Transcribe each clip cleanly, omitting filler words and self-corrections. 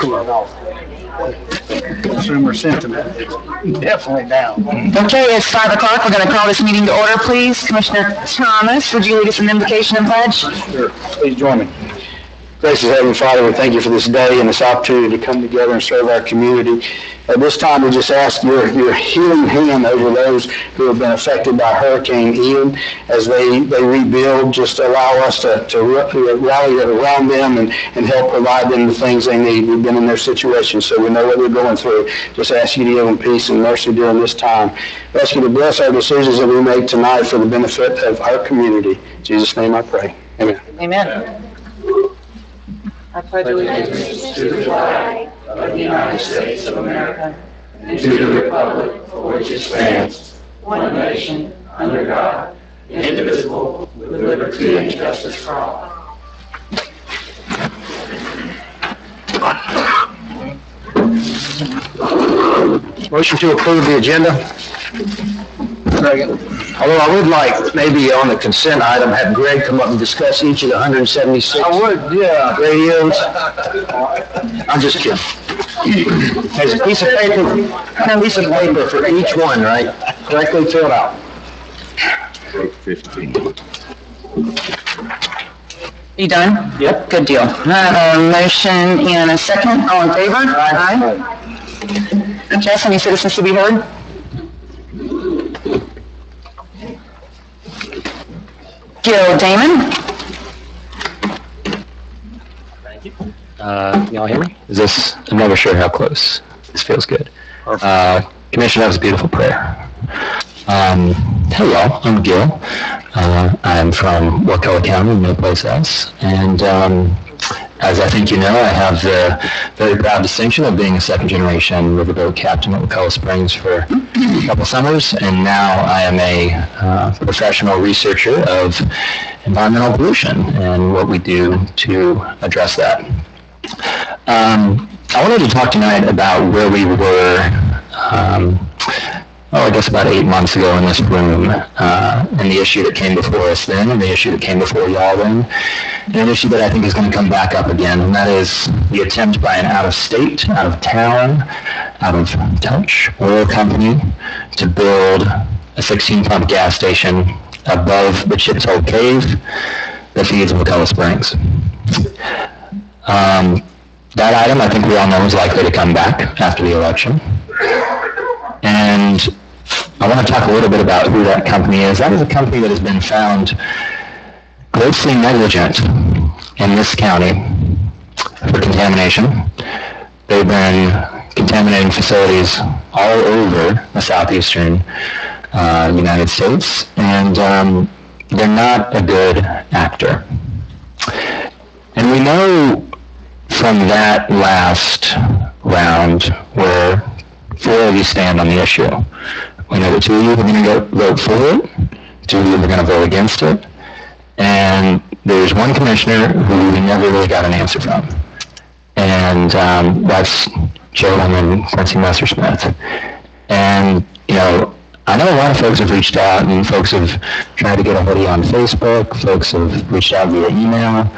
Wakulla. Consumer sentiment is definitely down. Okay, it's 5 o'clock. We're going to call this meeting to order, please. Commissioner Thomas, would you lead us in invocation and pledge? Sure. Please join me. Gracious Heavenly Father, we thank you for this day and this opportunity to come together and serve our community. At this time, we just ask your healing hand over those who have been affected by Hurricane Ian as they rebuild. Just allow us to rally around them and help provide them the things they need. We've been in their situation, so we know what they're going through. Just ask you to give them peace and mercy during this time. We ask you to bless our decisions that we make tonight for the benefit of our community. In Jesus' name I pray. Amen. Amen. I pledge allegiance to the flag of the United States of America and to the republic for which it stands, one nation, under God, indivisible, with liberty and justice for all. Motion to approve the agenda. Second. Although I would like, maybe on the consent item, have Greg come up and discuss each of the 176. I would, yeah. Radios. I'm just kidding. There's a piece of paper for each one, right? Correctly filled out. 15. You done? Yep. Good deal. Motion and a second. All in favor? Aye. Jess, any citizens to be heard? Gil Damon. Thank you. Y'all hear me? I'm never sure how close. This feels good. Commissioner, that was a beautiful prayer. Hey y'all, I'm Gil. I'm from Wakulla County, no place else. And as I think you know, I have the very proud distinction of being a second-generation riverboat captain at Wakulla Springs for a couple summers, and now I am a professional researcher of environmental pollution and what we do to address that. I wanted to talk tonight about where we were, I guess about 8 months ago in this room, and the issue that came before us then, and the issue that came before y'all then, and an issue that I think is going to come back up again, and that is the attempt by an out-of-state, out-of-town, out-of-touch oil company to build a 16-pump gas station above the Chips Hole Cave that feeds Wakulla Springs. That item, I think we all know, is likely to come back after the election. And I want to talk a little bit about who that company is. That is a company that has been found grossly negligent in this county for contamination. They've been contaminating facilities all over the southeastern United States, and they're not a good actor. And we know from that last round where 4 of you stand on the issue. We know that 2 of you are going to vote for it, 2 of you are going to vote against it, and there's one commissioner who we never really got an answer from, and that's Chairwoman Quincy Messersmith. And, you know, I know a lot of folks have reached out, and folks have tried to get a hold of you on Facebook, folks have reached out via email.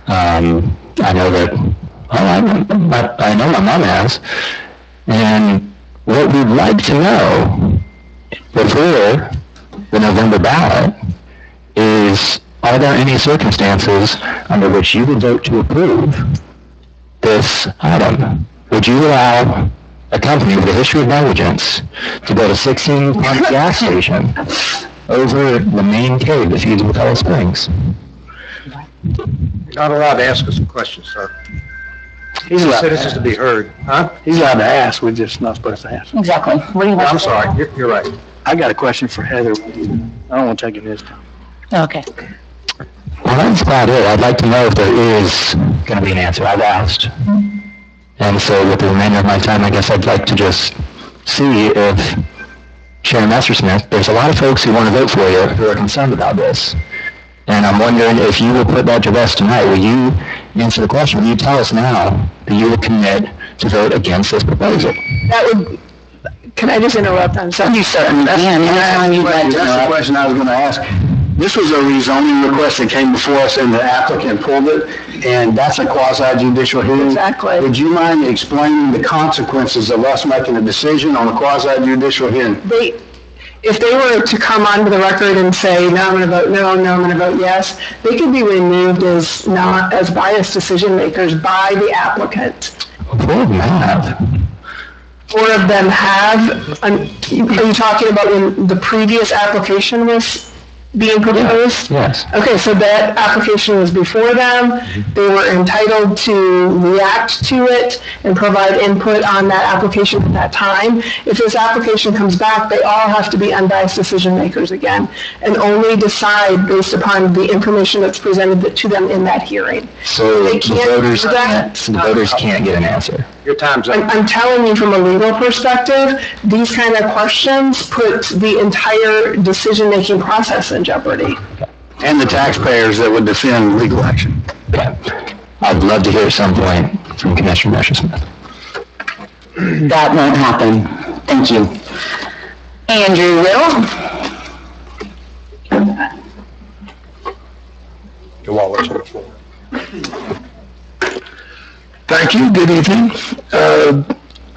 I know that, I know my mom has, and what we'd like to know before the November ballot is, are there any circumstances under which you would vote to approve this item? Would you allow a company with a history of negligence to build a 16-pump gas station over the main cave that feeds Wakulla Springs? You're not allowed to ask us some questions, sir. He's allowed Citizens to be heard. Huh? He's allowed to ask, we're just not supposed to ask. Exactly. What do you want? I'm sorry, you're right. I got a question for Heather. I don't want to take it this time. Okay. Well, that's about it. I'd like to know if there is going to be an answer. I've asked. And so with the remainder of my time, I guess I'd like to just see if Chair Messersmith, there's a lot of folks who want to vote for you who are concerned about this. And I'm wondering if you will put that to rest tonight. Will you answer the question? Will you tell us now that you will commit to vote against this proposal? That would, can I just interrupt? I'm sorry. You certainly can. Anytime you'd like to. That's the question I was going to ask. This was a rezoning request that came before us, and the applicant pulled it. and that's a quasi-judicial hearing. Exactly. Would you mind explaining the consequences of us making a decision on a quasi-judicial hearing? If they were to come onto the record and say, no, I'm going to vote no, no, I'm going to vote yes, they could be removed as not as biased decision makers by the applicant. 4 of them have. 4 of them have. Are you talking about when the previous application was being proposed? Yes. Okay, so that application was before them. They were entitled to react to it and provide input on that application at that time. If this application comes back, they all have to be unbiased decision makers again and only decide based upon the information that's presented to them in that hearing. So They the can't voters, do that. so the voters can't get an answer. Your time's up. I'm telling you from a legal perspective, these kind of questions put the entire decision-making process in jeopardy. And the taxpayers that would defend legal action. Okay. I'd love to hear at some point from Commissioner Messersmith. That won't happen. Thank you. Andrew Riddle? Your wallet's on the floor. Thank you. Good evening.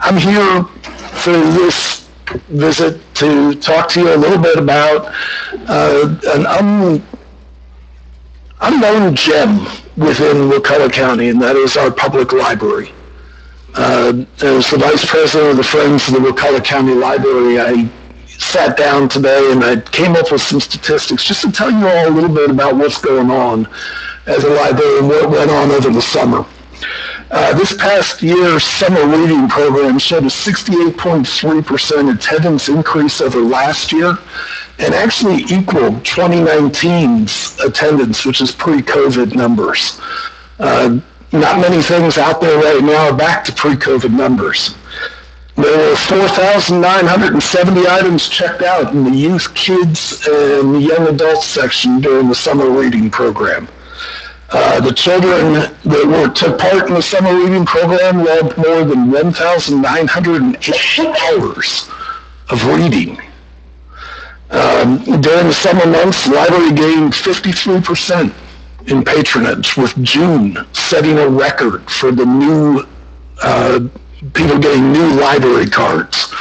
I'm here for this visit to talk to you a little bit about an unknown gem within Wakulla County, and that is our public library. As the Vice President of the Friends of the Wakulla County Library, I sat down today and I came up with some statistics just to tell you all a little bit about what's going on at the library and what went on over the summer. This past year's summer reading program showed a 68.3% attendance increase over last year and actually equaled 2019's attendance, which is pre-COVID numbers. Not many things out there right now are back to pre-COVID numbers. There were 4,970 items checked out in the youth, kids, and young adult section during the summer reading program. The children that took part in the summer reading program loved more than 1,980 hours of reading. During the summer months, the library gained 53% in patronage, with June setting a record for the new people getting new library cards.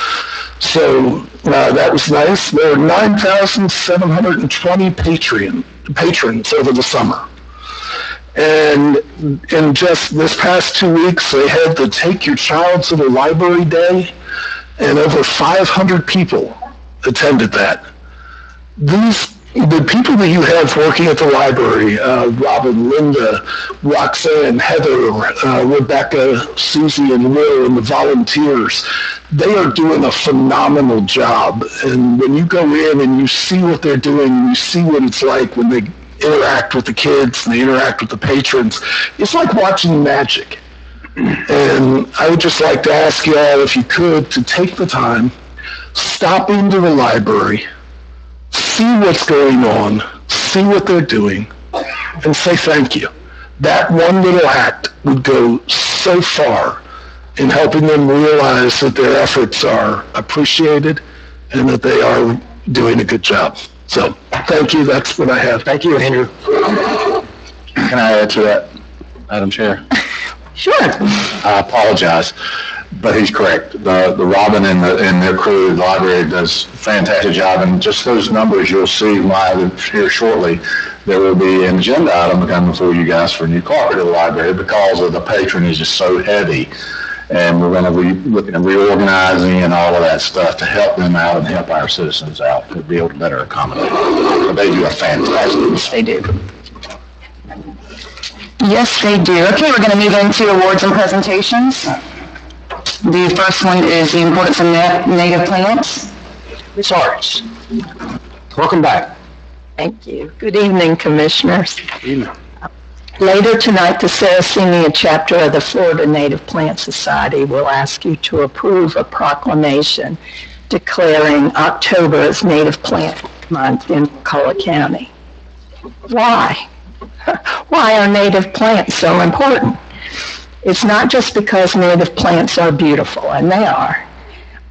So that was nice. There were 9,720 patrons over the summer. And in just this past 2 weeks, they had the Take Your Child to the Library Day, and over 500 people attended that. The people that you have working at the library, Robin, Linda, Roxanne, Heather, Rebecca, Susie, and Will, and the volunteers, they are doing a phenomenal job. And when you go in and you see what they're doing, you see what it's like when they interact with the kids and they interact with the patrons, it's like watching magic. And I would just like to ask you all, if you could, to take the time, stop into the library, see what's going on, see what they're doing, and say thank you. That one little act would go so far in helping them realize that their efforts are appreciated and that they are doing a good job. So, thank you. That's what I have. Thank you, Andrew. Can I add to that, Madam Chair? Sure. I apologize, but he's correct. The Robin and their crew at the library does a fantastic job, and just those numbers you'll see live here shortly. There will be an agenda item coming before you guys for a new carpet at the library because of the patronage is so heavy, and we're going to be looking at reorganizing and all of that stuff to help them out and help our citizens out to be able to better accommodate. So they do a fantastic job. Yes, they do. Yes, they do. Okay, we're going to move into awards and presentations. The first one is the importance of native plants. Ms. Harts, welcome back. Thank you. Good evening, Commissioners. Evening. Later tonight, the Saracenia chapter of the Florida Native Plant Society will ask you to approve a proclamation declaring October as Native Plant Month in Wakulla County. Why? Why are native plants so important? It's not just because native plants are beautiful, and they are.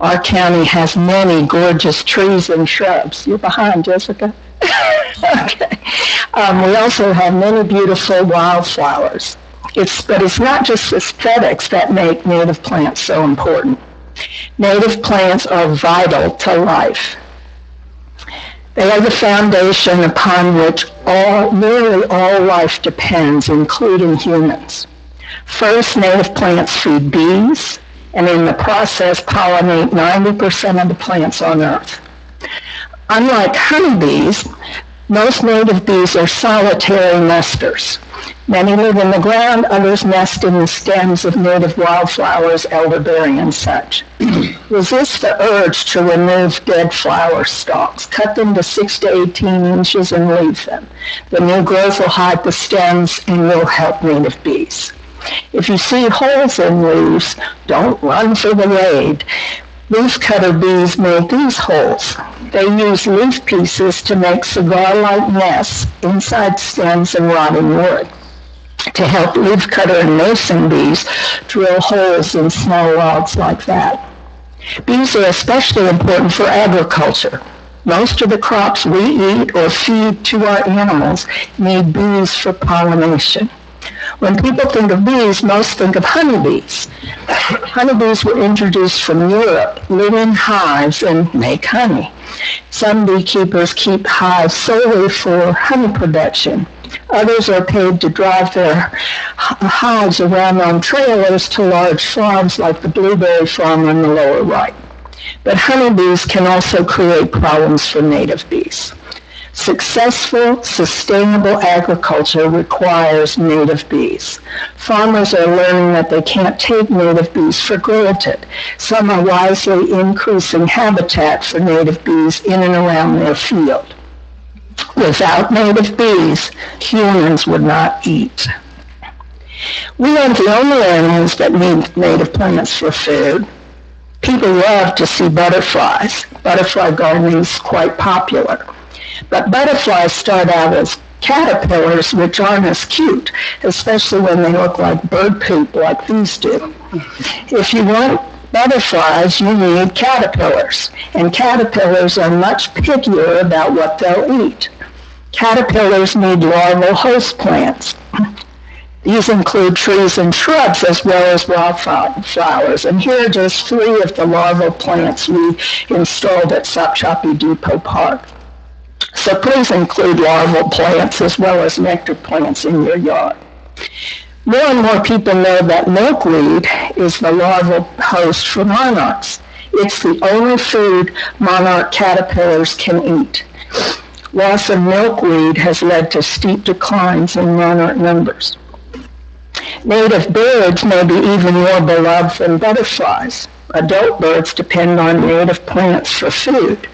Our county has many gorgeous trees and shrubs. You're behind, Jessica. Okay. We also have many beautiful wildflowers. But it's not just aesthetics that make native plants so important. Native plants are vital to life. They are the foundation upon which nearly all life depends, including humans. First, native plants feed bees, and in the process pollinate 90% of the plants on Earth. Unlike honeybees, most native bees are solitary nesters. Many live in the ground, others nest in the stems of native wildflowers, elderberry and such. Resist the urge to remove dead flower stalks. Cut them to 6 to 18 inches and leave them. The new growth will hide the stems and will help native bees. If you see holes in leaves, don't run for the raid. Leafcutter bees make these holes. They use leaf pieces to make cigar-like nests inside stems and rotting wood. To help leafcutter and mason bees drill holes in small logs like that. Bees are especially important for agriculture. Most of the crops we eat or feed to our animals need bees for pollination. When people think of bees, most think of honeybees. Honeybees were introduced from Europe, live in hives, and make honey. Some beekeepers keep hives solely for honey production. Others are paid to drive their hives around on trailers to large farms like the blueberry farm on the lower right. But honeybees can also create problems for native bees. Successful, sustainable agriculture requires native bees. Farmers are learning that they can't take native bees for granted. Some are wisely increasing habitat for native bees in and around their field. Without native bees, humans would not eat. We aren't the only animals that need native plants for food. People love to see butterflies. Butterfly gardening is quite popular. But butterflies start out as caterpillars, which aren't as cute, especially when they look like bird poop like these do. If you want butterflies, you need caterpillars, and caterpillars are much pickier about what they'll eat. Caterpillars need larval host plants. These include trees and shrubs as well as wildflowers, and here are just 3 of the larval plants we installed at Sopchoppy Depot Park. So please include larval plants as well as nectar plants in your yard. More and more people know that milkweed is the larval host for monarchs. It's the only food monarch caterpillars can eat. Loss of milkweed has led to steep declines in monarch numbers. Native birds may be even more beloved than butterflies. Adult birds depend on native plants for food.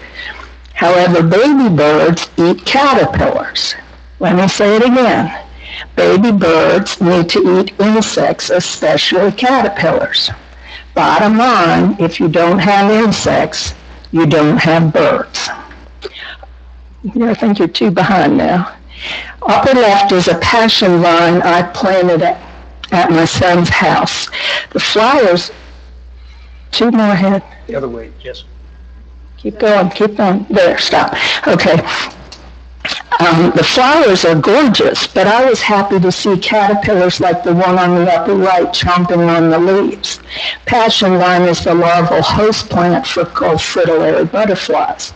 However, baby birds eat caterpillars. Let me say it again. Baby birds need to eat insects, especially caterpillars. Bottom line, if you don't have insects, you don't have birds. I think you're 2 behind now. Upper left is a passion vine I planted at my son's house. The flowers, 2 more ahead. The other way, yes. Keep going. There, stop. Okay. The flowers are gorgeous, but I was happy to see caterpillars like the one on the upper right chomping on the leaves. Passion vine is the larval host plant for fritillary butterflies.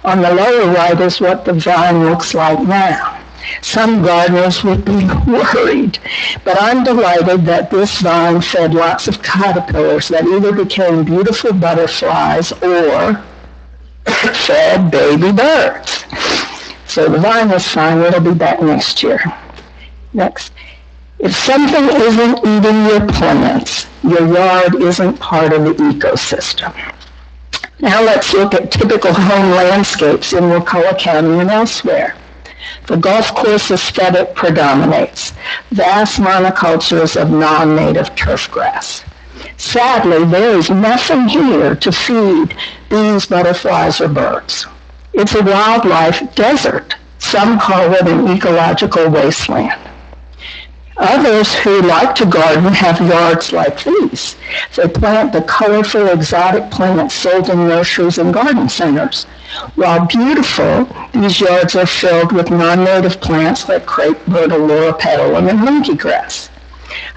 On the lower right is what the vine looks like now. Some gardeners would be worried, but I'm delighted that this vine fed lots of caterpillars that either became beautiful butterflies or fed baby birds. So the vine is fine. It'll be back next year. Next. If something isn't eating your plants, your yard isn't part of the ecosystem. Now let's look at typical home landscapes in Wakulla County and elsewhere. The golf course aesthetic predominates. Vast monocultures of non-native turf grass. Sadly, there is nothing here to feed bees, butterflies, or birds. It's a wildlife desert. Some call it an ecological wasteland. Others who like to garden have yards like these. They plant the colorful exotic plants sold in nurseries and garden centers. While beautiful, these yards are filled with non-native plants like crepe myrtle, loropetalum, and monkey grass.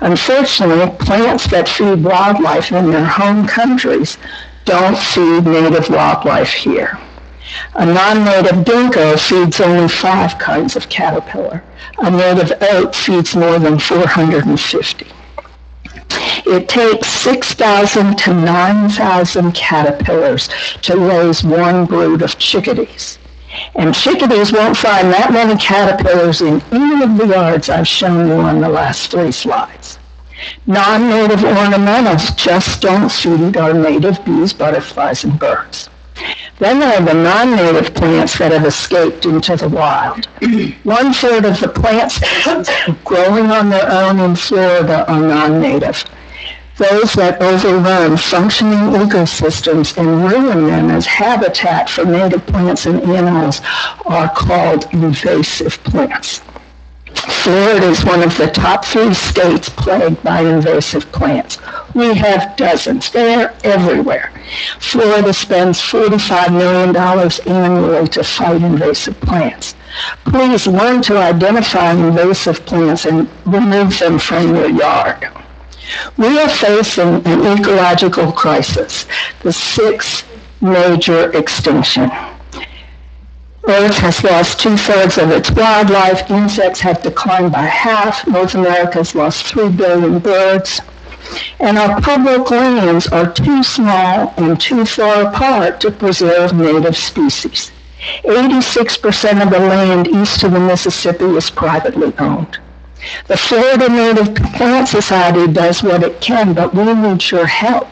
Unfortunately, plants that feed wildlife in their home countries don't feed native wildlife here. A non-native ginkgo feeds only 5 kinds of caterpillar. A native oak feeds more than 450. It takes 6,000 to 9,000 caterpillars to raise one brood of chickadees. And chickadees won't find that many caterpillars in any of the yards I've shown you on the last 3 slides. Non-native ornamentals just don't feed our native bees, butterflies, and birds. Then there are the non-native plants that have escaped into the wild. 1/3 of the plants growing on their own in Florida are non-native. Those that overrun functioning ecosystems and ruin them as habitat for native plants and animals are called invasive plants. Florida is one of the top 3 states plagued by invasive plants. We have dozens. They're everywhere. Florida spends $45 million annually to fight invasive plants. Please learn to identify invasive plants and remove them from your yard. We are facing an ecological crisis, the 6th major extinction. Earth has lost 2/3 of its wildlife. Insects have declined by half. North America has lost 3 billion birds. And our public lands are too small and too far apart to preserve native species. 86% of the land east of the Mississippi is privately owned. The Florida Native Plant Society does what it can, but we need your help.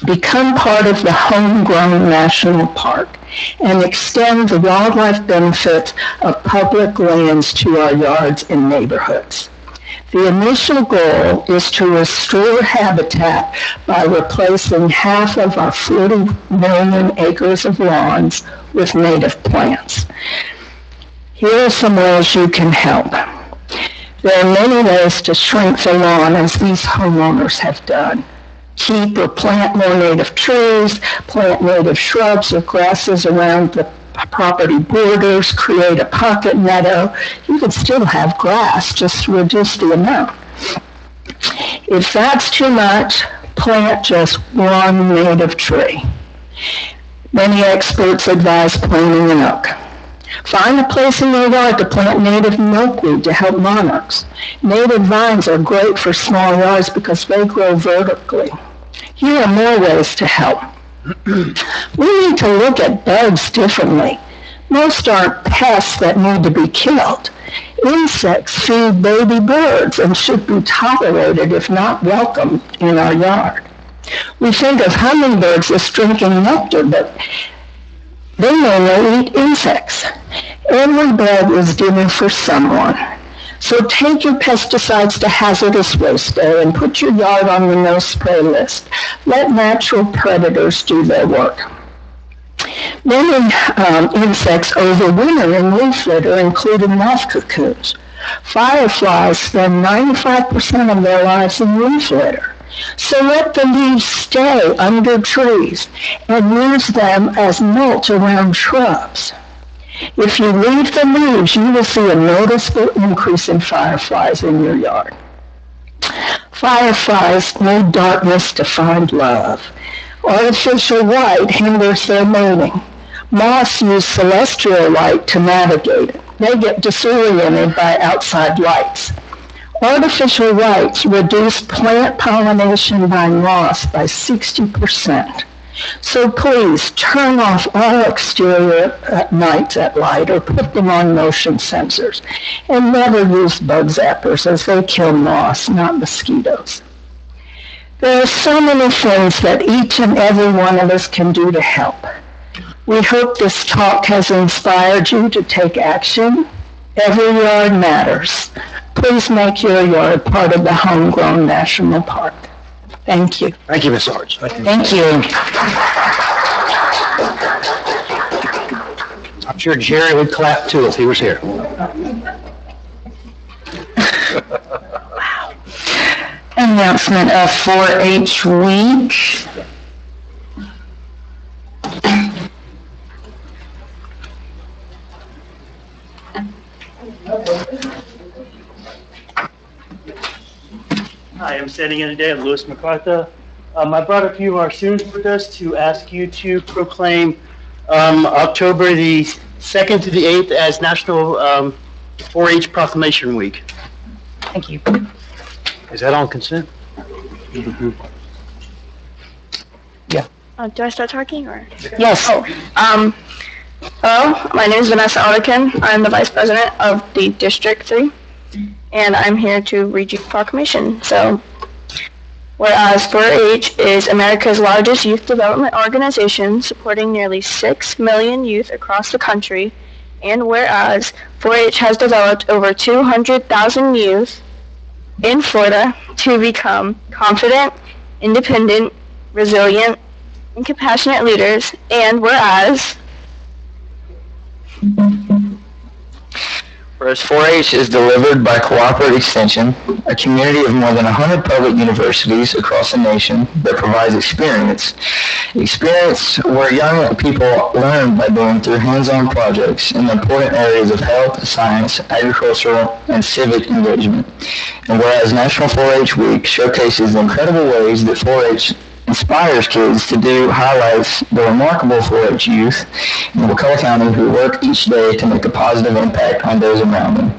Become part of the Homegrown National Park and extend the wildlife benefits of public lands to our yards and neighborhoods. The initial goal is to restore habitat by replacing half of our 40 million acres of lawns with native plants. Here are some ways you can help. There are many ways to shrink the lawn, as these homeowners have done. Keep or plant more native trees, plant native shrubs or grasses around the property borders, create a pocket meadow. You can still have grass, just reduce the amount. If that's too much, plant just one native tree. Many experts advise planting an oak. Find a place in your yard to plant native milkweed to help monarchs. Native vines are great for small yards because they grow vertically. Here are more ways to help. We need to look at bugs differently. Most aren't pests that need to be killed. Insects feed baby birds and should be tolerated, if not welcomed, in our yard. We think of hummingbirds as drinking nectar, but they mainly eat insects. Every bug is dinner for someone. So take your pesticides to hazardous waste day and put your yard on the no spray list. Let natural predators do their work. Many insects overwinter in leaf litter, including moth cocoons. Fireflies spend 95% of their lives in leaf litter. So let the leaves stay under trees and use them as mulch around shrubs. If you leave the leaves, you will see a noticeable increase in fireflies in your yard. Fireflies need darkness to find love. Artificial light hinders their mating. Moths use celestial light to navigate it. They get disoriented by outside lights. Artificial lights reduce plant pollination by moths by 60%. So please turn off all exterior lights at light or put them on motion sensors. And never use bug zappers, as they kill moths, not mosquitoes. There are so many things that each and every one of us can do to help. We hope this talk has inspired you to take action. Every yard matters. Please make your yard part of the Homegrown National Park. Thank you. Thank you, Ms. Arch. Thank you. I'm sure Jerry would clap too if he was here. announcement of 4-H week. Hi, I'm standing in today at Lewis MacArthur. I brought a few of our students with us to ask you to proclaim October the 2nd to the 8th as National 4-H Proclamation Week. Thank you. Is that on consent? Do I start talking or? Yes. Hello, my name is Vanessa Alderkin. I'm the Vice President of the District 3, and I'm here to read you the proclamation. So, whereas 4-H is America's largest youth development organization supporting nearly 6 million youth across the country, and whereas 4-H has developed over 200,000 youth in Florida to become confident, independent, resilient, and compassionate leaders, and whereas 4-H is delivered by Cooperative Extension, a community of more than 100 public universities across the nation that provides experience where young people learn by doing through hands-on projects in the important areas of health, science, agricultural, and civic engagement. And whereas National 4-H Week showcases the incredible ways that 4-H inspires kids to do, highlights the remarkable 4-H youth in Wakulla County who work each day to make a positive impact on those around them.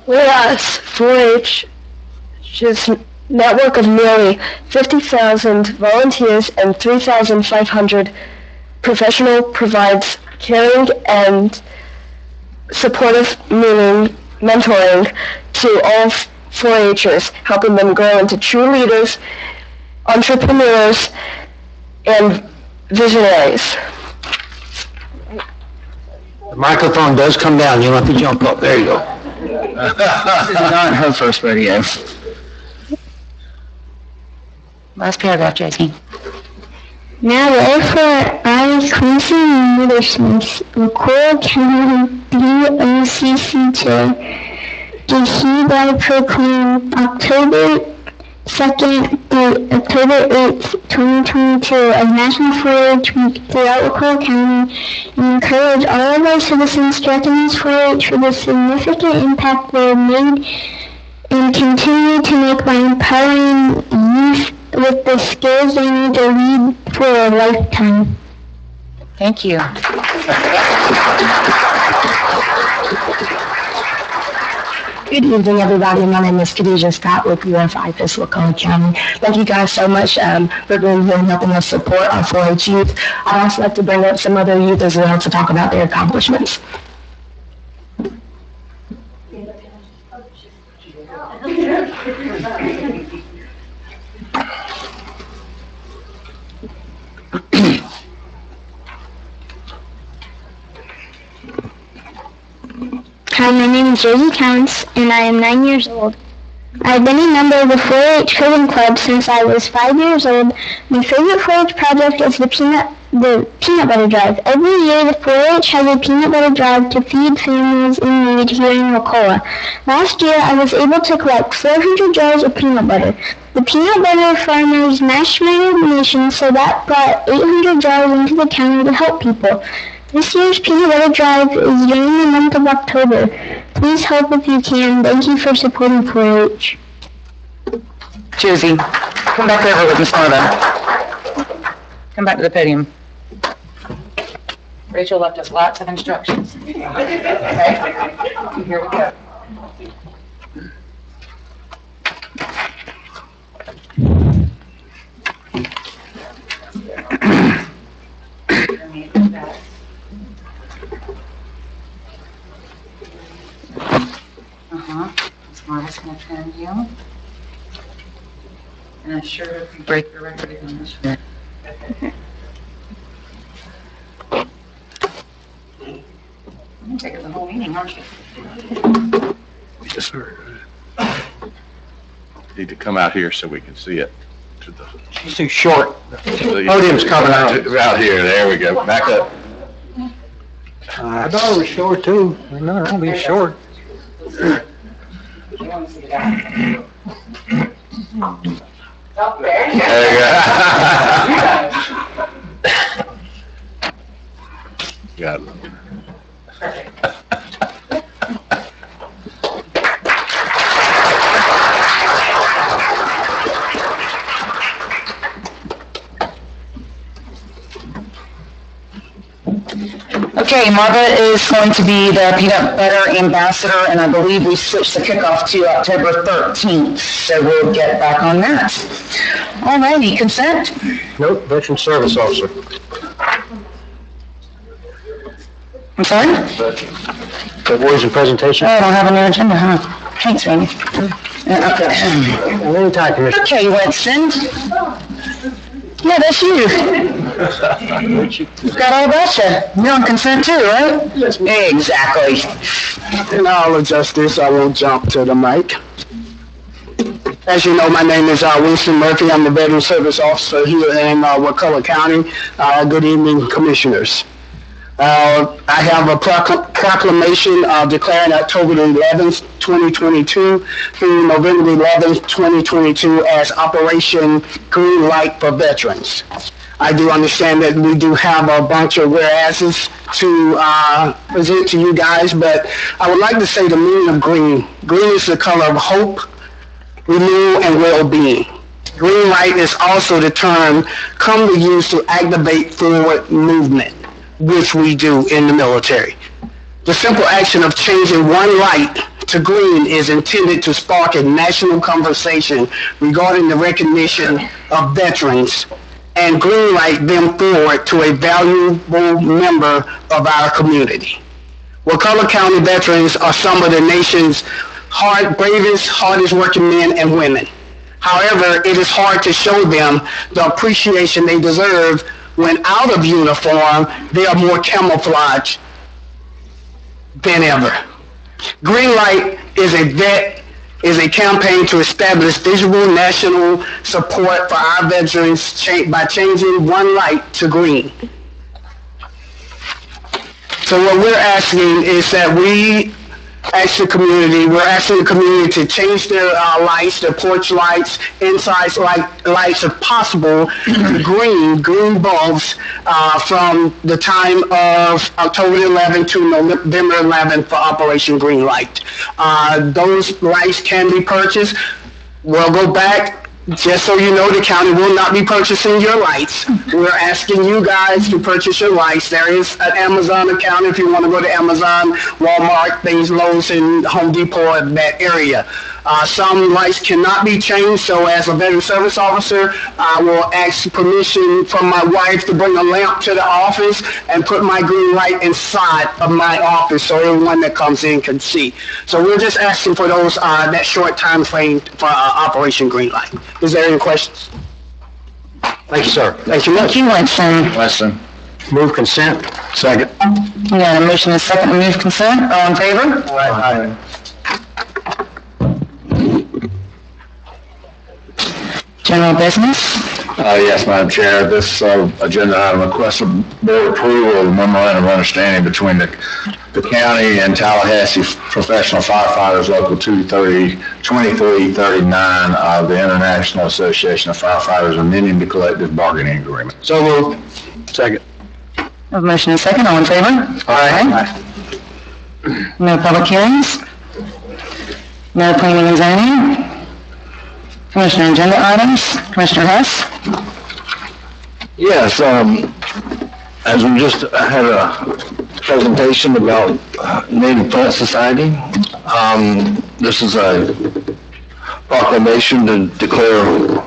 whereas 4-H is a network of nearly 50,000 volunteers and 3,500 professional provides caring and supportive mentoring to all 4-Hers, helping them grow into true leaders, entrepreneurs, and visionaries. The microphone does come down. You'll have to jump up. There you go. This is not her first rodeo. Last paragraph, JT. Now therefore I, Quincy Middlesmith, Wakulla County BOCC Chair, do hereby proclaim October 2nd through October 8th, 2022 as National 4-H Week throughout Wakulla County and encourage all of our citizens to recognize 4-H for the significant impact they have made and continue to make by empowering youth with the skills they need to lead for a lifetime. Thank you. Good evening, everybody. My name is Khadijah Scott with UFI Wakulla County. Thank you guys so much for being here and helping us support our 4-H youth. I'd also like to bring up some other youth as well to talk about their accomplishments. Hi, my name is Josie Counts, and I am 9 years old. I've been a member of the 4-H Coding Club since I was 5 years old. My favorite 4-H project is the peanut butter drive. Every year, the 4-H has a peanut butter drive to feed families in need here in Wakulla. Last year, I was able to collect 400 jars of peanut butter. The peanut butter farmers matched my donation, so that brought 800 jars into the county to help people. This year's peanut butter drive is during the month of October. Please help if you can. Thank you for supporting 4-H. Josie, come back over with Miss Marva. Come back to the podium. Rachel left us lots of instructions. Okay? Here we go. Miss Marva's going to turn you. And I'm sure if you break the record again this year. You're taking the whole meeting, aren't you? Yes, sir. Need to come out here so we can see it. To the, She's too short. podium's coming out here. There we go. Back up. I thought it was short too. No, it won't be short. There you go. Got it. Okay, Margaret is going to be the peanut butter ambassador, and I believe we switched the kickoff to October 13th, so we'll get back on that. All righty, consent? Nope, Veteran Service Officer. I'm sorry? Awards and presentation. Oh, I don't have on your agenda, huh? Thanks, Randy. Okay. Anytime, Commissioner. Okay, Winston. Yeah, that's you. Got all about you. You're on consent too, right? Yes, Exactly. In all of justice, I will jump to the mic. As you know, my name is Winston Murphy. I'm the Veteran Service Officer here in Wakulla County. Good evening, Commissioners. I have a proclamation declaring October the 11th, 2022 through November the 11th, 2022 as Operation Green Light for Veterans. I do understand that we do have a bunch of whereases to present to you guys, but I would like to say the meaning of green. Green is the color of hope, renewal, and well-being. Green light is also the term commonly used to activate forward movement, which we do in the military. The simple action of changing one light to green is intended to spark a national conversation regarding the recognition of veterans and green light them forward to a valuable member of our community. Wakulla County veterans are some of the nation's bravest, hardest working men and women. However, it is hard to show them the appreciation they deserve when out of uniform. They are more camouflaged than ever. Green Light is a campaign to establish visible national support for our veterans by changing one light to green. So what we're asking is that we're asking the community to change their lights, their porch lights, inside lights if possible, to green bulbs from the time of October 11th to November 11th for Operation Green Light. Those lights can be purchased. We'll go back. Just so you know, the county will not be purchasing your lights. We're asking you guys to purchase your lights. There is an Amazon account if you want to go to Amazon, Walmart, things, Lowe's, and Home Depot in that area. Some lights cannot be changed, so as a veteran service officer, I will ask permission from my wife to bring a lamp to the office and put my green light inside of my office so everyone that comes in can see. So we're just asking for those that short time frame for Operation Green Light. Is there any questions? Thank you, sir. Thank you much. Thank you, Winston. Weston. Move consent. Second. We got a motion and a second to move consent. All in favor? Aye. General business? Yes, Madam Chair, this agenda item requests board approval of the memorandum of understanding between the county and Tallahassee Professional Firefighters Local 2339 of the International Association of Firefighters amending the collective bargaining agreement. So moved. Second. We have a motion and a second. All in favor? Aye. No public hearings? No planning and zoning? Commissioner agenda items? Commissioner Hess? Yes, as we just had a presentation about Native Plant Society, this is a proclamation to declare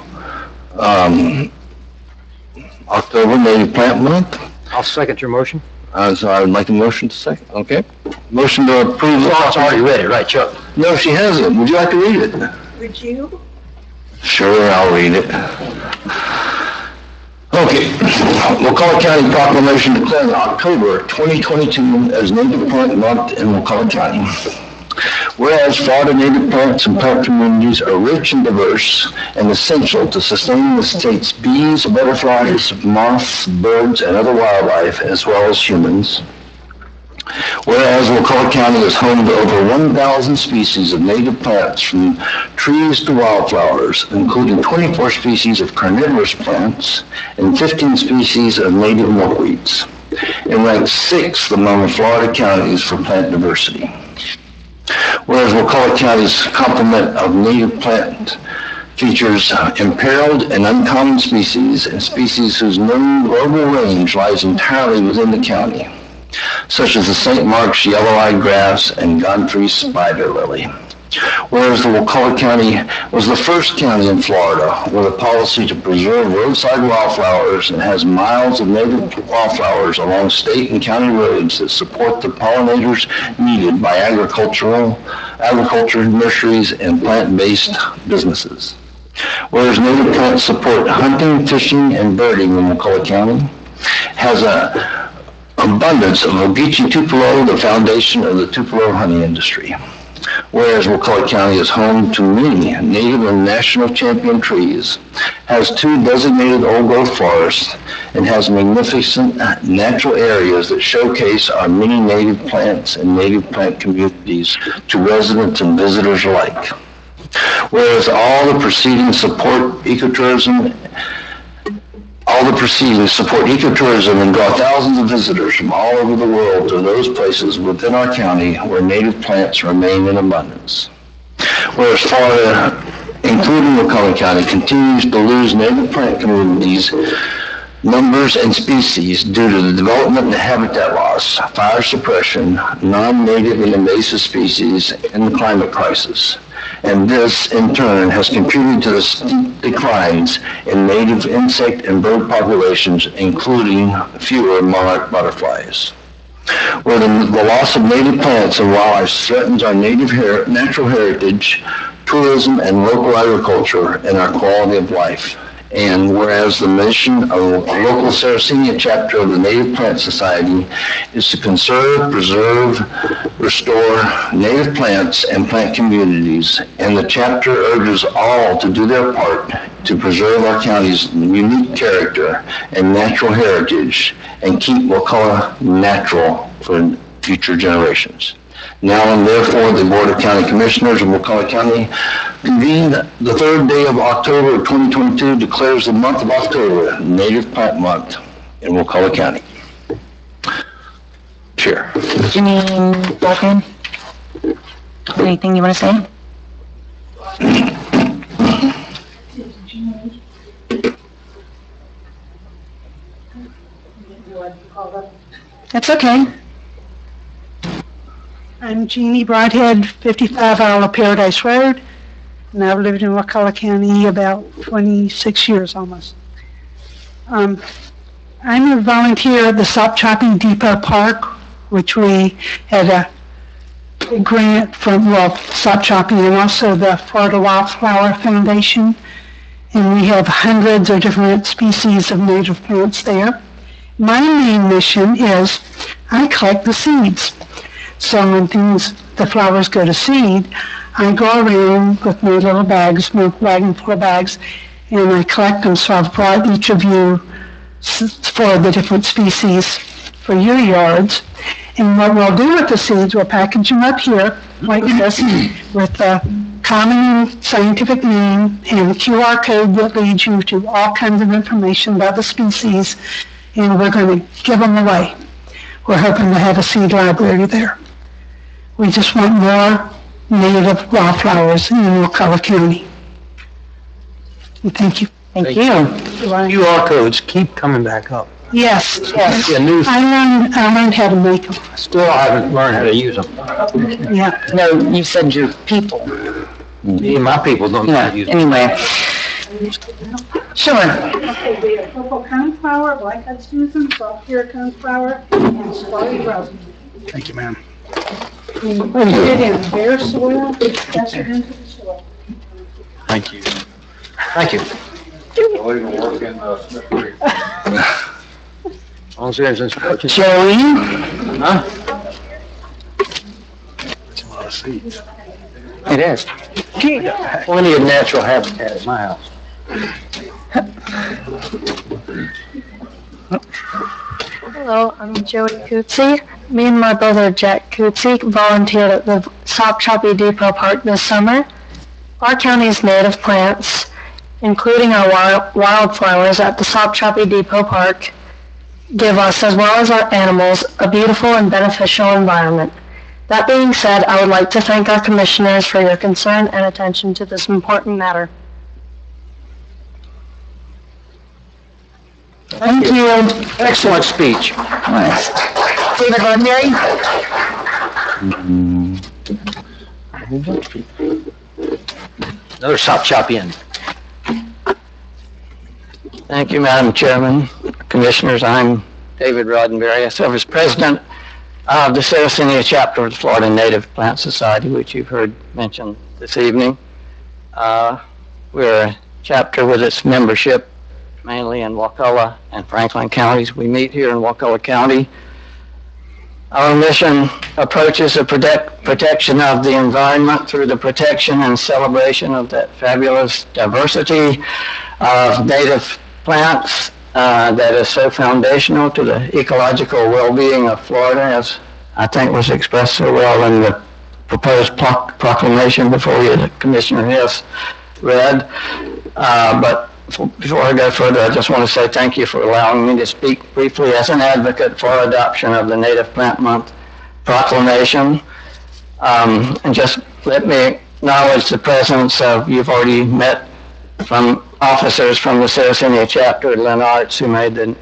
October Native Plant Month. I'll second your motion. So I would like a motion to second, okay? Motion to approve. Oh, it's already read it, right, Chuck? No, she hasn't. Would you like to read it? Would you? Sure, I'll read it. Okay. Wakulla County Proclamation declaring October 2022 as Native Plant Month in Wakulla County. Whereas Florida native plants and plant communities are rich and diverse and essential to sustaining the state's bees, butterflies, moths, birds, and other wildlife, as well as humans. Whereas Wakulla County is home to over 1,000 species of native plants from trees to wildflowers, including 24 species of carnivorous plants and 15 species of native milkweeds, and ranks 6th among Florida counties for plant diversity. Whereas Wakulla County's complement of native plant features imperiled and uncommon species and species whose known global range lies entirely within the county, such as the St. Mark's yellow-eyed grass and Godfrey's spider lily. Whereas the Wakulla County was the first county in Florida with a policy to preserve roadside wildflowers and has miles of native wildflowers along state and county roads that support the pollinators needed by agriculture, nurseries, and plant-based businesses. Whereas native plants support hunting, fishing, and birding in Wakulla County, has an abundance of Ogeechee Tupelo, the foundation of the Tupelo honey industry. Whereas Wakulla County is home to many native and national champion trees, has 2 designated old-growth forests, and has magnificent natural areas that showcase our many native plants and native plant communities to residents and visitors alike. Whereas all the proceedings support ecotourism and draw thousands of visitors from all over the world to those places within our county where native plants remain in abundance. Whereas Florida, including Wakulla County, continues to lose native plant communities, numbers, and species due to the development and habitat loss, fire suppression, non-native and invasive species, and the climate crisis. And this, in turn, has contributed to the steep declines in native insect and bird populations, including fewer monarch butterflies. Where the loss of native plants and wildlife threatens our natural heritage, tourism, and local agriculture and our quality of life. And whereas the mission of the local Sarracenia chapter of the Native Plant Society is to conserve, preserve, restore native plants and plant communities, and the chapter urges all to do their part to preserve our county's unique character and natural heritage and keep Wakulla natural for future generations. Now and therefore, the Board of County Commissioners of Wakulla County convened the 3rd day of October of 2022 declares the month of October Native Plant Month in Wakulla County. Chair. Janine Bolton, anything you want to say? That's okay. I'm Jeannie Broadhead, 55 Isle of Paradise Road, and I've lived in Wakulla County about 26 years almost. I'm a volunteer at the Stop Chopping Depot Park, which we had a big grant from, Stop Chopping and also the Florida Wildflower Foundation, and we have hundreds of different species of native plants there. My main mission is I collect the seeds. So when the flowers go to seed, I go around with my little bags, my wagon full of bags, and I collect them. So I've brought each of you for the different species for your yards. And what we'll do with the seeds, we'll package them up here like this with the common scientific name and a QR code that leads you to all kinds of information about the species, and we're going to give them away. We're hoping to have a seed library there. We just want more native wildflowers in Wakulla County. And thank you. Thank you. QR codes keep coming back up. Yes, yes. Yeah, new. I learned how to make them. Still haven't learned how to use them. Yeah. No, you said your people. Me and my people don't know how Yeah, to use them. anyway. Sure. Okay, we have purple coneflower, black-eyed Susan, soft ear coneflower, and spotted rose. Thank you, ma'am. We put it in bare soil, press it into the soil. Thank you. Thank you. As long as there's instructions. Joey? Huh? That's a lot of seeds. It is. Plenty of natural habitat at my house. Hello, I'm Joey Cootsie. me and my brother Jack Kutsik volunteered at the Sopchoppy Depot Park this summer. Our county's native plants, including our wildflowers at the Sopchoppy Depot Park, give us, as well as our animals, a beautiful and beneficial environment. That being said, I would like to thank our commissioners for your concern and attention to this important matter. Thank you. Excellent speech. Nice. David Roddenberry? Another Sopchoppian. Thank you, Madam Chairman. Commissioners, I'm David Roddenberry. I serve as president of the Sarracenia chapter of the Florida Native Plant Society, which you've heard mentioned this evening. We're a chapter with its membership mainly in Wakulla and Franklin counties. We meet here in Wakulla County. Our mission approaches the protection of the environment through the protection and celebration of that fabulous diversity of native plants that is so foundational to the ecological well-being of Florida, as I think was expressed so well in the proposed proclamation before you, the Commissioner Hess read. But before I go further, I just want to say thank you for allowing me to speak briefly as an advocate for adoption of the Native Plant Month proclamation. And just let me acknowledge the presence of, you've already met from officers from the Sarracenia chapter at Lynn Arts who made the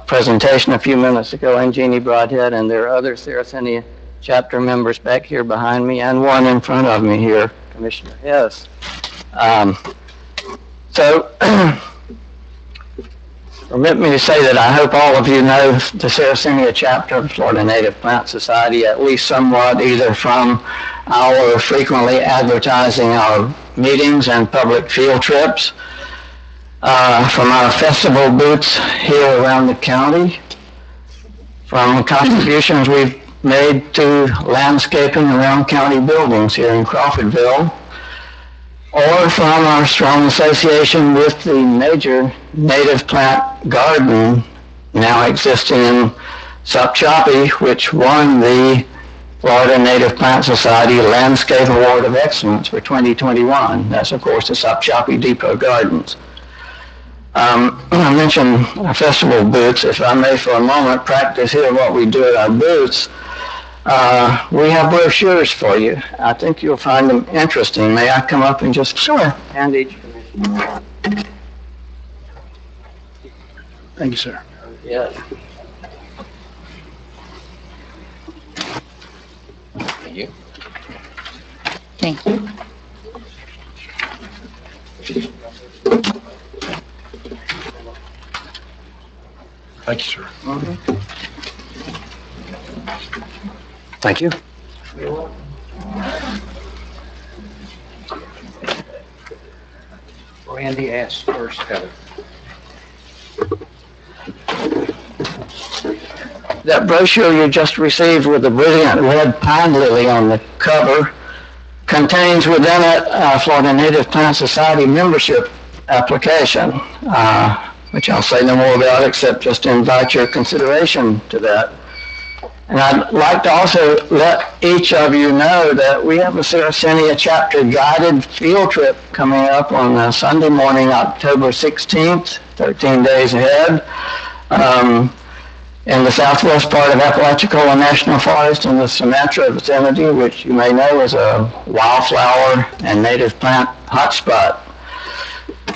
presentation a few minutes ago, and Jeannie Broadhead, and there are other Sarracenia chapter members back here behind me and one in front of me here, Commissioner Hess. So, permit me to say that I hope all of you know the Sarracenia chapter of the Florida Native Plant Society, at least somewhat, either from our frequently advertising our meetings and public field trips, from our festival booths here around the county, from contributions we've made to landscaping around county buildings here in Crawfordville, or from our strong association with the major native plant garden now existing in Sopchoppy, which won the Florida Native Plant Society Landscape Award of Excellence for 2021. That's, of course, the Sopchoppy Depot Gardens. I mentioned our festival booths. If I may for a moment practice here what we do at our booths. We have brochures for you. I think you'll find them interesting. May I come up and just hand each commissioner? Thank you, sir. Yes. Thank you. Thank you. Thank you, sir. Thank you. Randy asked first, Heather. That brochure you just received with the brilliant red pine lily on the cover contains within it Florida Native Plant Society membership application, which I'll say no more about except just to invite your consideration to that. And I'd like to also let each of you know that we have a Sarracenia chapter guided field trip coming up on Sunday morning, October 16th, 13 days ahead, in the southwest part of Apalachicola National Forest in the Sumatra vicinity, which you may know is a wildflower and native plant hotspot.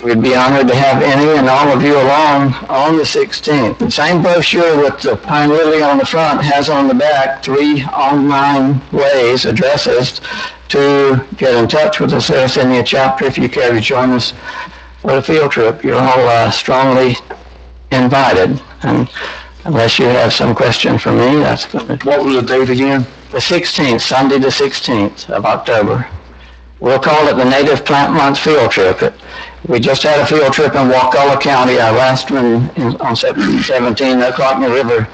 We'd be honored to have any and all of you along on the 16th. The same brochure with the pine lily on the front has on the back 3 online ways, addresses, to get in touch with the Sarracenia chapter if you care to join us for the field trip. You're all strongly invited. And unless you have some question for me, that's good. What was the date again? The 16th, Sunday the 16th of October. We'll call it the Native Plant Month Field Trip. We just had a field trip in Wakulla County, our last one on September 17, at Clockney River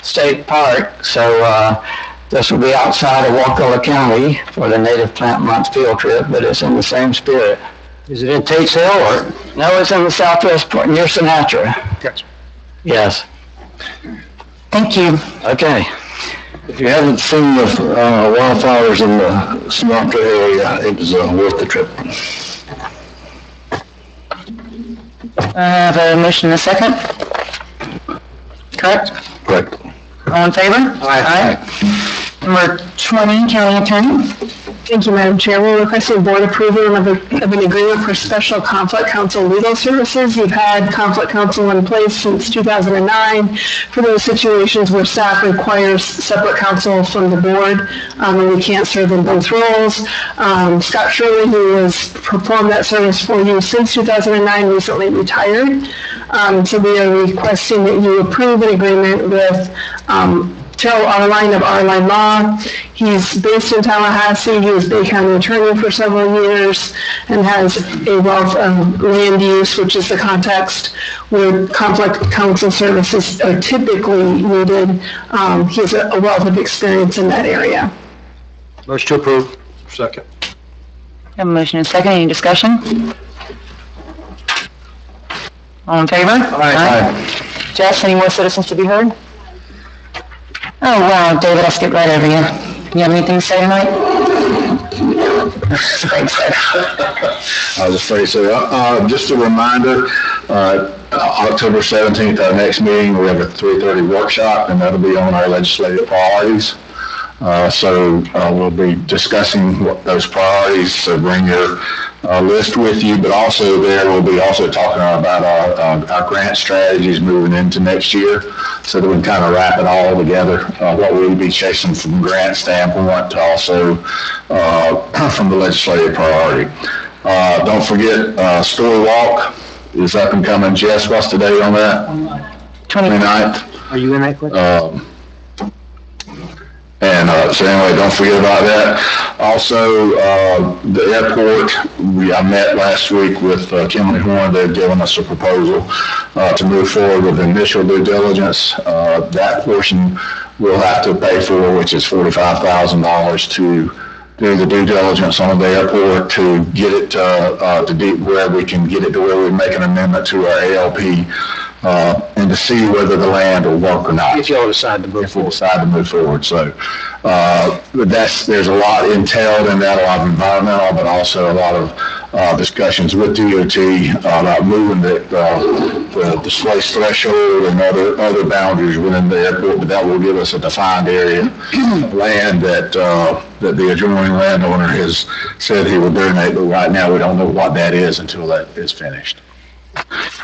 State Park. So this will be outside of Wakulla County for the Native Plant Month Field Trip, but it's in the same spirit. Is it in Tate's Hill or? No, it's in the southwest part, near Sinatra. Gotcha. Yes. Thank you. Okay. If you haven't seen the wildflowers in the Sumatra area, it was worth the trip. I have a motion and a second. Correct? Correct. All in favor? Aye. Number 20, County Attorney. Thank you, Madam Chair. We're requesting board approval of an agreement for special conflict counsel legal services. You've had conflict counsel in place since 2009 for those situations where staff requires separate counsel from the board, and we can't serve in both roles. Scott Shirley, who has performed that service for you since 2009, recently retired. So we are requesting that you approve an agreement with Terrell Arline of Arline Law. He's based in Tallahassee. He was Bay County attorney for several years and has a wealth of land use, which is the context where conflict counsel services are typically needed. He has a wealth of experience in that area. Motion to approve. Second. Have a motion and a second. Any discussion? All in favor? Aye. Jess, any more citizens to be heard? Oh, wow, David, I'll skip right over you. You have anything to say tonight? Thanks, sir. I'll just say so. Just a reminder, October 17th, our next meeting, we have a 3:30 workshop, and that'll be on our legislative priorities. So we'll be discussing what those priorities, so bring your list with you, but also there we'll be also talking about our grant strategies moving into next year, so that we can kind of wrap it all together, what we'll be chasing from a grant standpoint to also from the legislative priority. Don't forget, Story Walk is up and coming. Jess, what's the date on that? 29th. Are you in that quick? And so anyway, don't forget about that. Also, the airport, I met last week with Kimley Horn. They've given us a proposal to move forward with initial due diligence. That portion we'll have to pay for, which is $45,000 to do the due diligence on the airport to get it where we can get it to where we make an amendment to our ALP. And to see whether the land will work or not. If y'all decide to move forward. If we decide to move forward. So, there's a lot entailed in that, a lot of environmental, but also a lot of discussions with DOT about moving the displaced threshold and other boundaries within the airport, but that will give us a defined area of land that the adjoining landowner has said he will donate, but right now we don't know what that is until that is finished.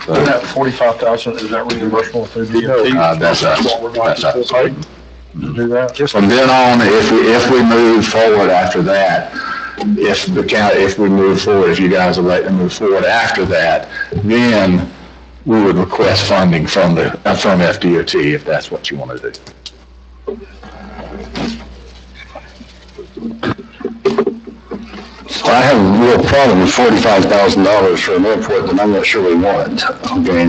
So that 45,000, is that reimbursable through DOT? That's us. That's us. To do that? From then on, if we move forward after that, if we move forward, if you guys elect to move forward after that, then we would request funding from FDOT if that's what you want to do. I have a real problem with $45,000 for an airport that I'm not sure we want. Okay.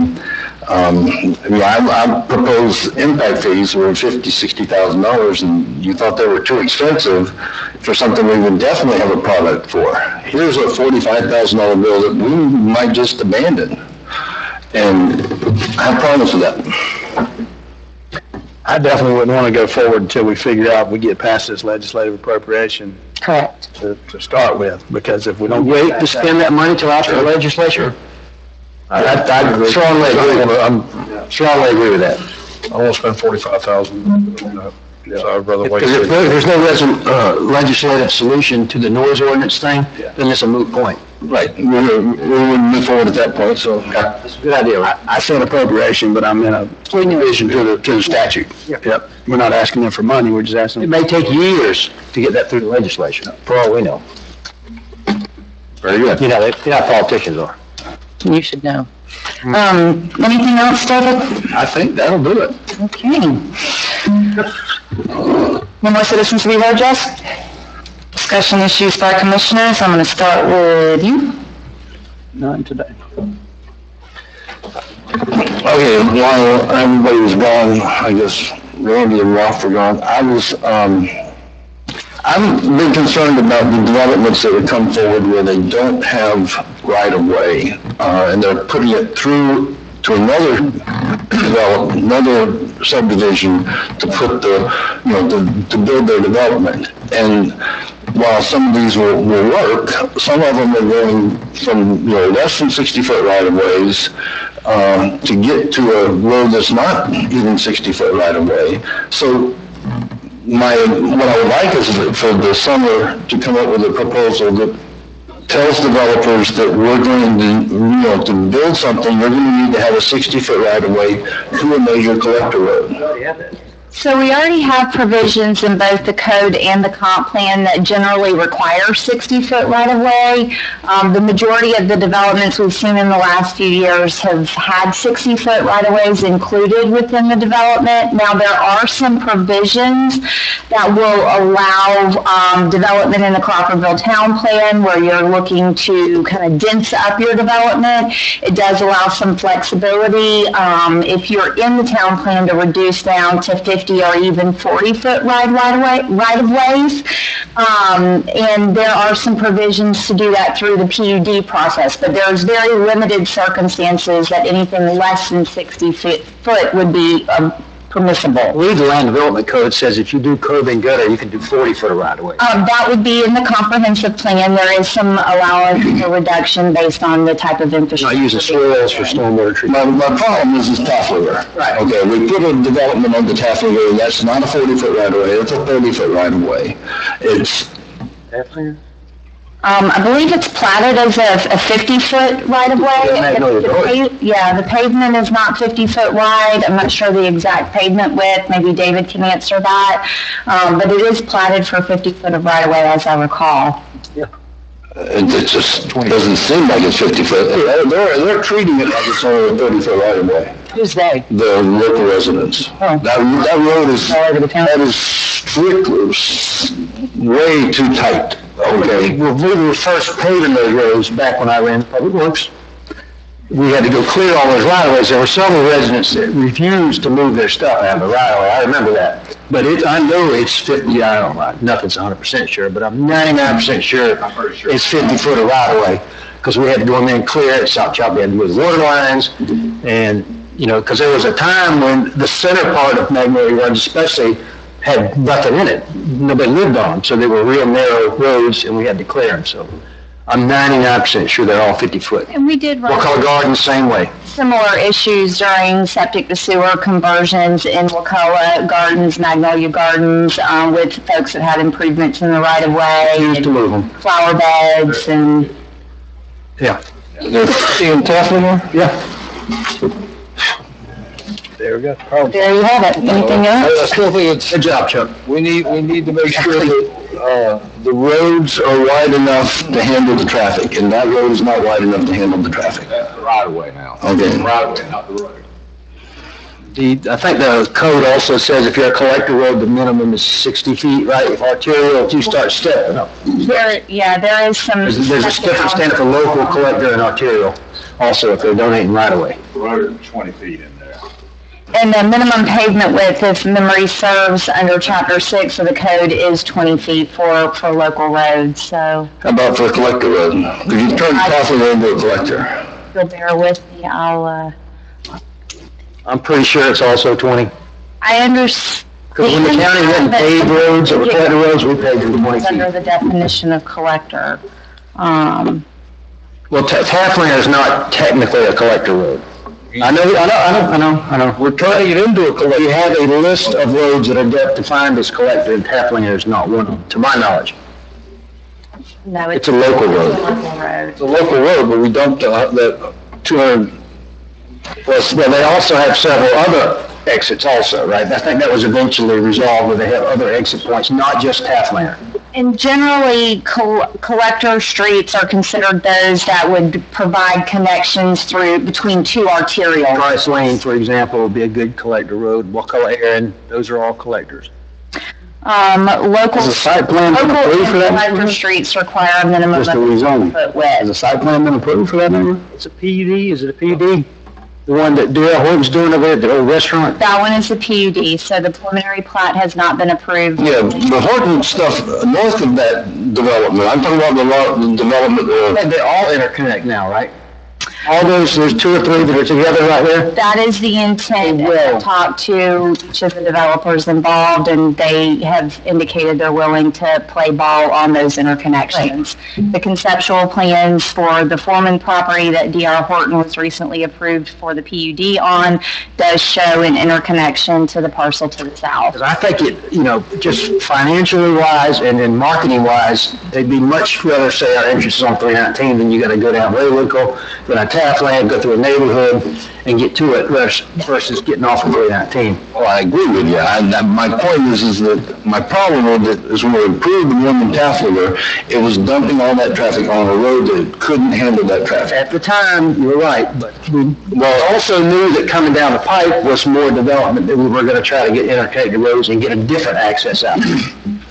I proposed impact fees were $50,000-$60,000, and you thought they were too expensive for something we would definitely have a product for. Here's a $45,000 bill that we might just abandon, and I have problems with that. I definitely wouldn't want to go forward until we figure out we get past this legislative appropriation. Correct. To start with, because if we don't Wait to spend that money till after the legislature? I agree. Strongly agree with that. I won't spend $45,000 on that. So I'd rather wait. Because if there's no legislative solution to the noise ordinance thing, then it's a moot point. Right, we wouldn't move forward at that point, so. That's a good idea, right? I said appropriation, but I'm in a revision to the statute. Yep. We're not asking them for money, we're just asking It them. may take years to get that through the legislature, for all we know. Very good. You know how politicians are. You should know. Anything else, David? I think that'll do it. Okay. No more citizens to be heard, Jess? Discussion issues by commissioners. I'm going to start with you. None today. Okay, while everybody was gone, I guess Randy and Ralph were gone, I've been concerned about the developments that would come forward where they don't have right-of-way, and they're putting it through to another subdivision to put to build their development. And while some of these will work, some of them are going from, less than 60-foot right-of-ways to get to a road that's not even 60-foot right-of-way. So what I would like is for the summer to come up with a proposal that tells developers that we're going to build something, you're going to need to have a 60-foot right-of-way to a major collector road. So we already have provisions in both the code and the comp plan that generally require 60-foot right-of-way. The majority of the developments we've seen in the last few years have had 60-foot right-of-ways included within the development. Now, there are some provisions that will allow development in the Crawfordville Town Plan where you're looking to kind of dense up your development. It does allow some flexibility if you're in the town plan to reduce down to 50 or even 40-foot right-of-ways. And there are some provisions to do that through the PUD process, but there's very limited circumstances that anything less than 60 foot would be permissible. I believe the land development code says if you do curb and gutter, you can do 40-foot right away. That would be in the comprehensive plan. There is some allowance for reduction based on the type of infrastructure. Not using soils for stormwater treatment. My problem is Tafflinger. Right. Okay, we put a development on the Tafflinger, and that's not a 40-foot right-of-way, it's a 30-foot right-of-way. It's... Tafflinger? I believe it's platted as a 50-foot right-of-way. Yeah, the pavement is not 50-foot wide. I'm not sure the exact pavement width. Maybe David can answer that. But it is platted for 50-foot of right-of-way, as I recall. Yeah. It just doesn't seem like it's 50-foot. They're treating it like it's only a 30-foot right-of-way. Who's they? The local residents. Oh. That road is strictly way too tight. Okay, well, we were first paving those roads back when I ran Public Works. We had to go clear all those right-of-ways. There were several residents that refused to move their stuff out of the right-of-way. I remember that. But I know it's 50, I don't know, nothing's 100% sure, but I'm 99% sure it's 50-foot of right-of-way. Because we had to go in there and clear it, South Chop, we had to move the water lines, and, because there was a time when the center part of Magnolia Run especially had nothing in it. Nobody lived on them, so they were real narrow roads, and we had to clear them. So I'm 99% sure they're all 50-foot. And we did run Wakulla Gardens, same way. similar issues during septic to sewer conversions in Wakulla Gardens, Magnolia Gardens, with folks that had improvements in the right-of-way. Used to move them. Flower beds and... Yeah. In Tafflinger? Yeah. There we go. There you have it. Anything else? I still think it's... Good job, Chuck. We need to make sure that the roads are wide enough to handle the traffic, and that road is not wide enough to handle the traffic. That's the right of way now. Okay. Right of way, not the road. I think the code also says if you're a collector road, the minimum is 60 feet, right? If arterial, if you start stepping up. There is some... There's a different standard for local, collector, and arterial, also if they're donating right away. The road is 20 feet in there. And the minimum pavement width, if memory serves, under Chapter 6 of the code is 20 feet for local roads, so... How about for a collector road? Could you turn Tafflinger into a collector? If you'll bear with me, I'm pretty sure it's also 20. I understand... Because when the county went and paved roads or collector roads, we paved them 20 feet. Under the definition of collector. Well, Tafflinger is not technically a collector road. I know. We're turning it into a collector. You have a list of roads that are defined as collector, and Tafflinger is not one of them, to my knowledge. No, It's a local road. It's a local road, but we dumped the 200... Well, they also have several other exits also, right? I think that was eventually resolved where they have other exit points, not just Tafflinger. And generally, collector streets are considered those that would provide connections between two arterials. Price Lane, for example, would be a good collector road. Wakulla Aaron, those are all collectors. Local Has a site plan been approved for that collector neighborhood? streets require a minimum of Just a 50 rezoning. foot width. Has a site plan been approved for that neighborhood? It's a PUD, is it a PUD? The one that Dale Horton's doing over there, the old restaurant? That one is the PUD, so the preliminary plat has not been approved. Yeah, the Horton stuff north of that development, I'm talking about the development They all interconnect now, right? All those, there's 2 or 3 that are together right there? That is the intent. I've talked to each of the developers involved, and they have indicated they're willing to play ball on those interconnections. The conceptual plans for the Foreman property that D.R. Horton was recently approved for the PUD on does show an interconnection to the parcel to the south. Because I think it, you know, just financially wise and then marketing wise, they'd be much rather say our interest is on 319 than you gotta go down Raywinkle, go down Taft Land, go through a neighborhood and get to it versus getting off of 319. Well, I agree with you. My point is that my problem with it is when we approved the one in Tafflinger, it was dumping all that traffic on a road that couldn't handle that traffic. At the time, you're right, but we also knew that coming down the pipe was more development, that we were gonna try to get interconnected roads and get a different access out.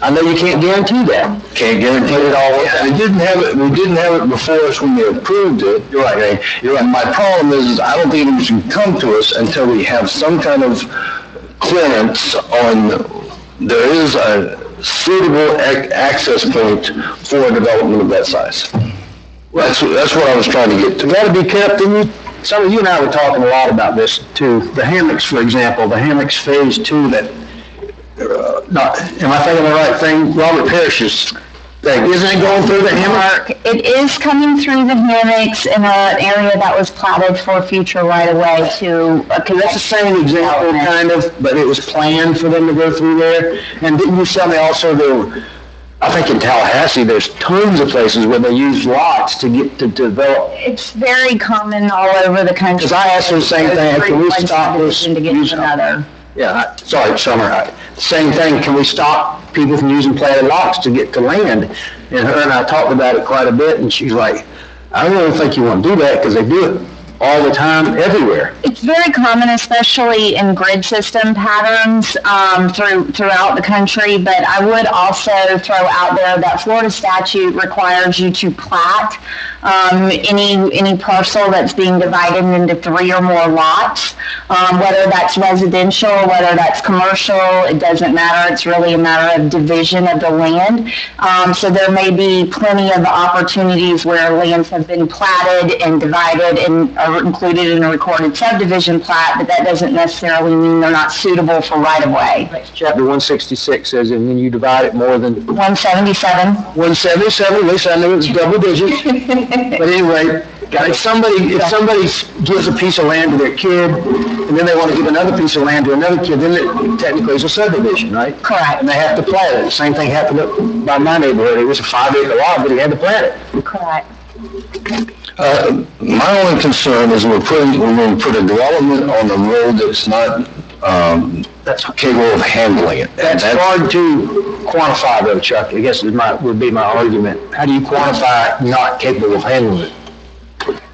I know you can't guarantee that. Can't guarantee it all. We didn't have it before us when we approved it. You're right, Ray. You're right. My problem is I don't think it should come to us until we have some kind of clearance on, there is a suitable access point for a development of that size. That's what I was trying to get to. You gotta be careful. Some of you and I were talking a lot about this too. The hammocks, for example, the hammocks phase 2 that, am I thinking the right thing? Robert Parrish's thing, isn't it going through the hammock? It is coming through the hammocks in an area that was platted for future right-of-way to. Okay, that's the same example, kind of, but it was planned for them to go through there. And didn't you tell me also there, I think in Tallahassee, there's tons of places where they use lots to get to develop. It's very common all over the country. Because I asked them the same thing, can we stop this? To get to another. Yeah, sorry, Summer. Same thing, can we stop people from using platted lots to get to land? And her and I talked about it quite a bit, and she's like, I don't really think you want to do that, because they do it all the time, everywhere. It's very common, especially in grid system patterns throughout the country, but I would also throw out there that Florida statute requires you to plat any parcel that's being divided into 3 or more lots, whether that's residential, whether that's commercial, it doesn't matter. It's really a matter of division of the land. So there may be plenty of opportunities where lands have been platted and divided and are included in a recorded subdivision plat, but that doesn't necessarily mean they're not suitable for right-of-way. Chapter 166 says, and when you divide it more than... 177. 177, at least I knew it was double digits. But anyway, if somebody gives a piece of land to their kid, and then they want to give another piece of land to another kid, then it technically is a subdivision, right? Correct. And they have to plat it. The same thing happened up by my neighborhood. It was a 5-acre lot, but he had to plat it. Correct. My only concern is we're going to put a development on the road that's not capable of handling it. That's hard to quantify though, Chuck. I guess would be my argument. How do you quantify not capable of handling it?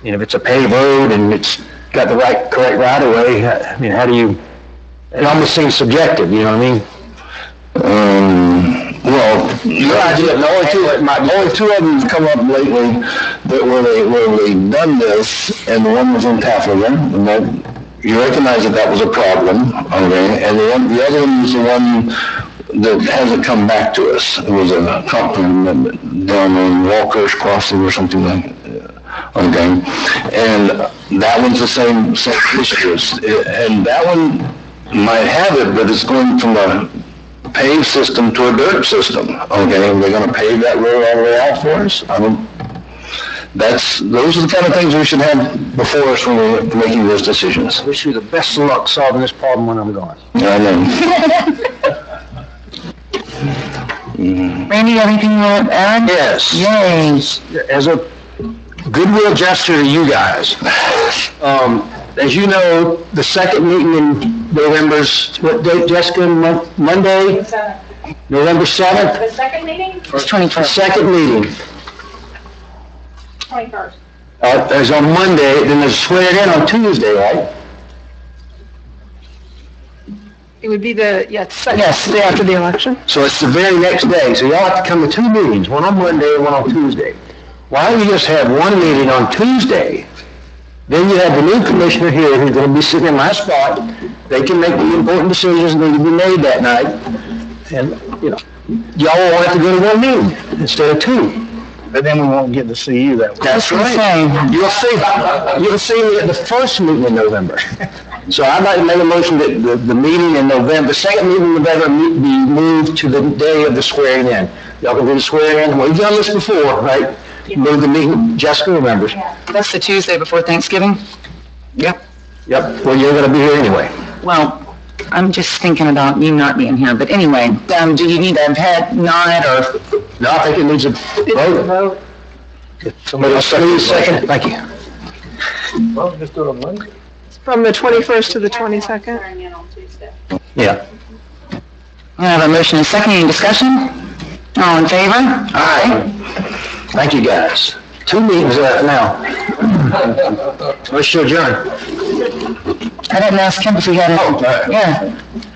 You know, if it's a paved road and it's got the correct right of way, I mean, how do you, it almost seems subjective, you know what I mean? Well, your idea, only two of them have come up lately that where they done this, and the one was in Tafflinger, and that, you recognize that was a problem, okay, and the other one is the one that hasn't come back to us. It was a compliment down on Walker's Crossing or something like that, okay, and that one's the same issue, and that one might have it, but it's going from a paved system to a dirt system, okay, and they're going to pave that road all the way out for us. Those are the kind of things we should have before us when we're making those decisions. I wish you the best of luck solving this problem when I'm gone. I know. Randy, anything you want to add? Yes. Yay. As a goodwill gesture to you guys, as you know, the second meeting in November's, what date, Jessica? Monday? November 7th? The second meeting? It's 21st. The second meeting 21st. is on Monday, then there's swearing in on Tuesday, right? It would be the day after the election. So it's the very next day, so y'all have to come to 2 meetings, one on Monday and one on Tuesday. Why don't you just have one meeting on Tuesday? Then you have the new commissioner here who's going to be sitting in my spot. They can make the important decisions that need to be made that night. And, you know, y'all will have to go to one meeting instead of 2. but then we won't get to see you that way. That's right. You'll see me at the first meeting in November. So I'd like to make a motion that the meeting in November, the second meeting in November be moved to the day of the swearing in. Y'all can do the swearing in. We've done this before, right? Move the meeting, Jessica remembers. That's the Tuesday before Thanksgiving? Yep. Well, you're gonna be here anyway. Well, I'm just thinking about you not being here, but anyway, do you need a head nod or? No, I think it needs a vote. Somebody else second. Thank you. Well, just do it on Monday. From the 21st to the 22nd. Yeah. I have a motion and a second. Any discussion? All in favor? Aye. Thank you, guys. 2 meetings left now. Let's adjourn. I didn't ask him if he had a, yeah.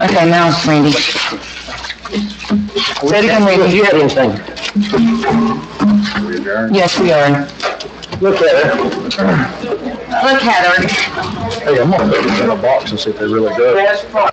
Okay, now, Randy. Say it again, If Randy. you have anything, Yes, we are. look at it. Look, Heather. Hey, I'm gonna put these in a box and see if they're really good.